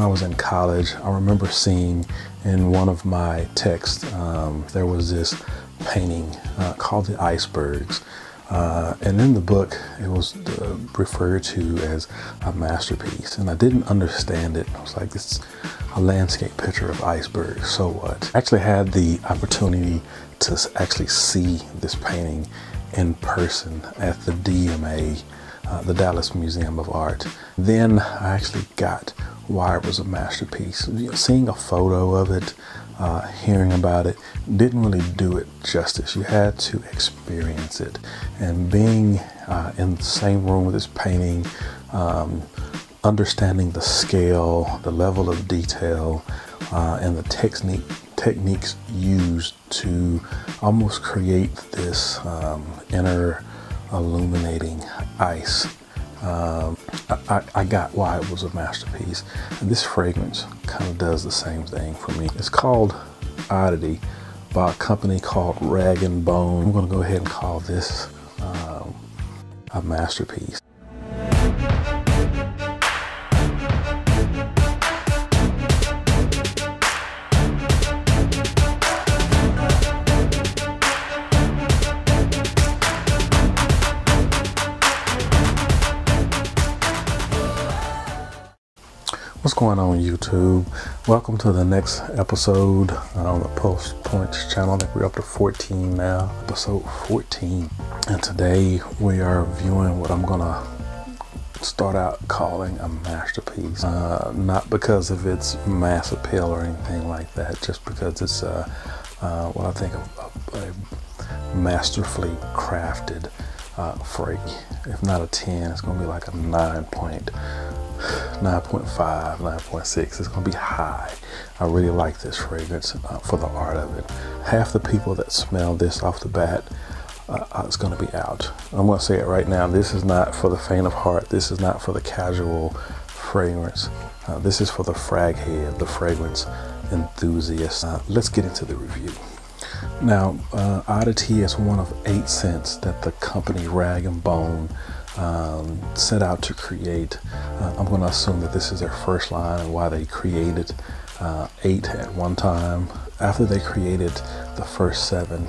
I was in college, I remember seeing in one of my texts, there was this painting called the Icebergs. And in the book, it was referred to as a masterpiece. And I didn't understand it. I was like, this is a landscape picture of icebergs, so what? I actually had the opportunity to actually see this painting in person at the DMA, the Dallas Museum of Art. Then I actually got why it was a masterpiece. Seeing a photo of it, hearing about it, didn't really do it justice. You had to experience it. And being in the same room with this painting, understanding the scale, the level of detail, and the techniques used to almost create this inner illuminating ice. I got why it was a masterpiece. And this fragrance kind of does the same thing for me. It's called Oddity by a company called Rag & Bone. I'm going to go ahead and call this a masterpiece. What's going on, YouTube? Welcome to the next episode on the Post Points channel. I think we're up to 14 now, episode 14. And today we are viewing what I'm gonna start out calling a masterpiece. Not because of its mass appeal or anything like that, just because it's what I think of a masterfully crafted fragrance. If not a 10, it's gonna be like a 9.5, 9.6. It's gonna be high. I really like this fragrance for the art of it. Half the people that smell this off the bat, it's gonna be out. I'm gonna say it right now. This is not for the faint of heart. This is not for the casual fragrance. This is for the frag head, the fragrance enthusiast. Let's get into the review. Now, Oddity is one of 8 scents that the company Rag & Bone set out to create. I'm going to assume that this is their first line and why they created 8 at one time. After they created the first 7,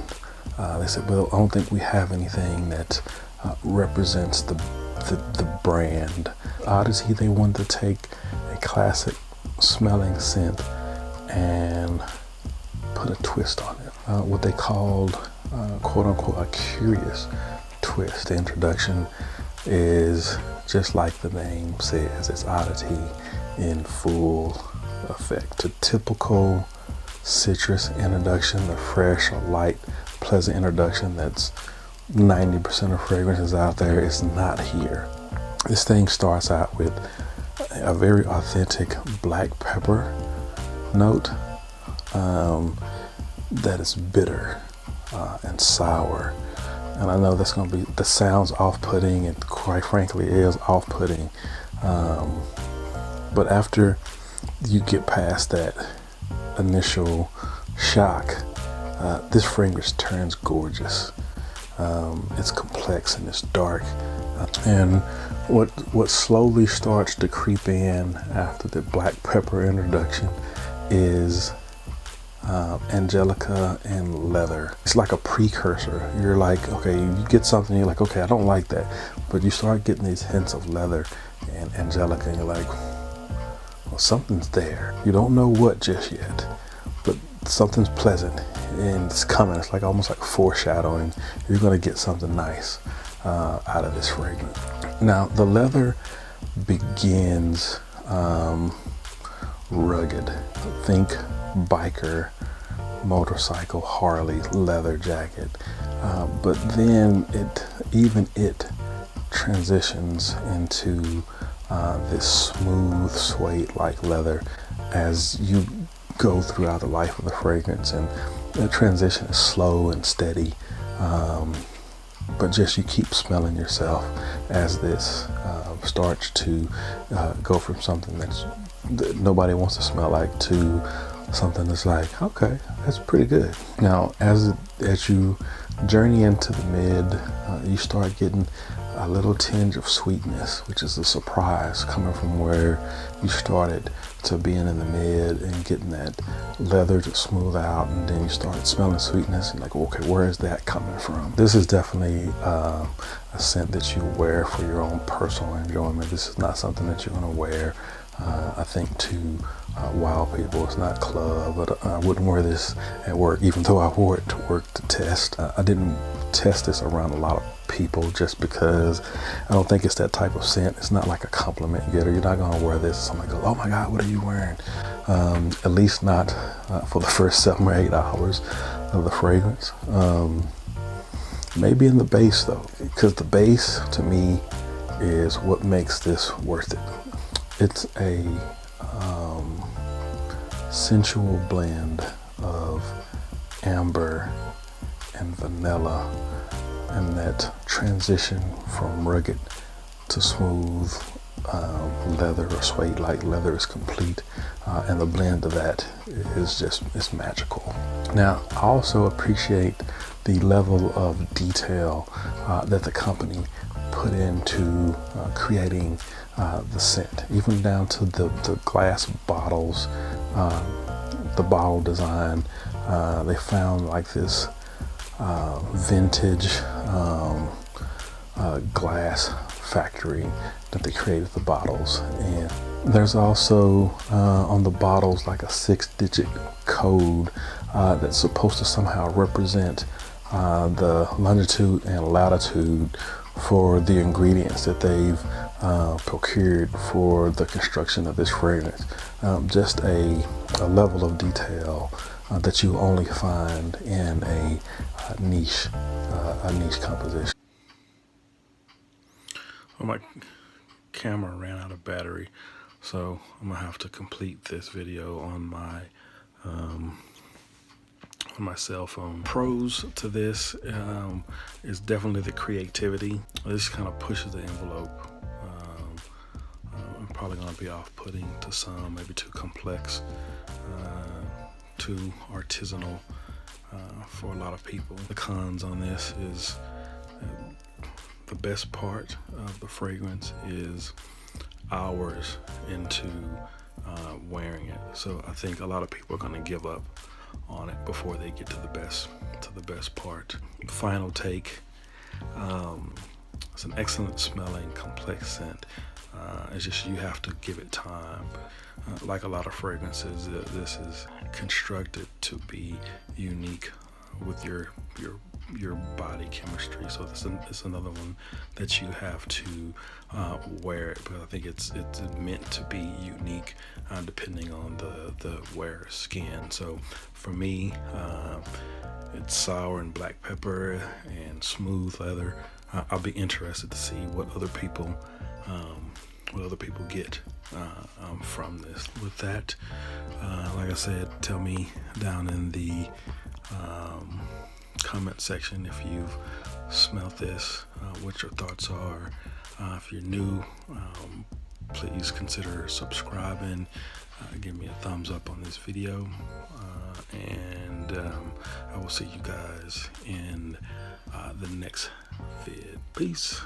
they said, well, I don't think we have anything that represents the brand. Oddity, they wanted to take a classic smelling scent and put a twist on it. What they called, quote unquote, a curious twist. The introduction is just like the name says, it's Oddity in full effect. A typical citrus introduction, the fresh or light, pleasant introduction that's 90% of fragrances out there is not here. This thing starts out with a very authentic black pepper note that is bitter and sour. And I know that's going to be, the sounds off-putting, and quite frankly is off-putting. But after you get past that initial shock, this fragrance turns gorgeous. It's complex and it's dark. And what slowly starts to creep in after the black pepper introduction is angelica and leather. It's like a precursor. You're like, okay, you get something, you're like, okay, I don't like that, but you start getting these hints of leather and angelica, and you're like, well, something's there. You don't know what just yet, but something's pleasant and it's coming. It's like almost like foreshadowing. You're going to get something nice out of this fragrance. Now, the leather begins rugged. Think biker, motorcycle, Harley, leather jacket, but then it transitions into this smooth suede like leather as you go throughout the life of the fragrance, and the transition is slow and steady, but just you keep smelling yourself as this starts to go from something that nobody wants to smell like to something that's like, okay, that's pretty good. Now, as you journey into the mid, you start getting a little tinge of sweetness, which is a surprise coming from where you started, to being in the mid and getting that leather to smooth out, and then you start smelling sweetness and like, okay, where is that coming from? This is definitely a scent that you wear for your own personal enjoyment. This is not something that you're going to wear, I think, to wow people. It's not club, but I wouldn't wear this at work, even though I wore it to work to test. I didn't test this around a lot of people just because I don't think it's that type of scent. It's not like a compliment getter. You're not going to wear this and somebody goes, oh my God, what are you wearing? At least not for the first 7 or 8 hours of the fragrance. Maybe in the base though, because the base to me is what makes this worth it. It's a sensual blend of amber and vanilla, and that transition from rugged to smooth leather or suede-like leather is complete, and the blend of that is just, it's magical. Now, I also appreciate the level of detail that the company put into creating the scent, even down to the glass bottles, the bottle design. They found like this vintage glass factory that they created the bottles. And there's also on the bottles like a 6-digit code that's supposed to somehow represent the longitude and latitude for the ingredients that they've procured for the construction of this fragrance. Just a level of detail that you only find in a niche composition. Well, my camera ran out of battery, so I'm gonna have to complete this video on my cell phone. Pros to this is definitely the creativity. This kind of pushes the envelope. I'm probably going to be off-putting to some, maybe too complex, too artisanal for a lot of people. The cons on this is the best part of the fragrance is hours into wearing it. So I think a lot of people are going to give up on it before they get to the best part. Final take. It's an excellent smelling, complex scent. It's just you have to give it time. Like a lot of fragrances, this is constructed to be unique with your body chemistry. So it's another one that you have to wear it, but I think it's meant to be unique depending on the wearer's skin. So for me, it's sour and black pepper and smooth leather. I'll be interested to see what other people get from this. With that, like I said, tell me down in the comment section if you've smelled this, what your thoughts are. If you're new, please consider subscribing, give me a thumbs up on this video, and I will see you guys in the next vid. Peace.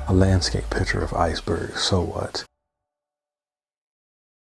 A landscape picture of icebergs, so what?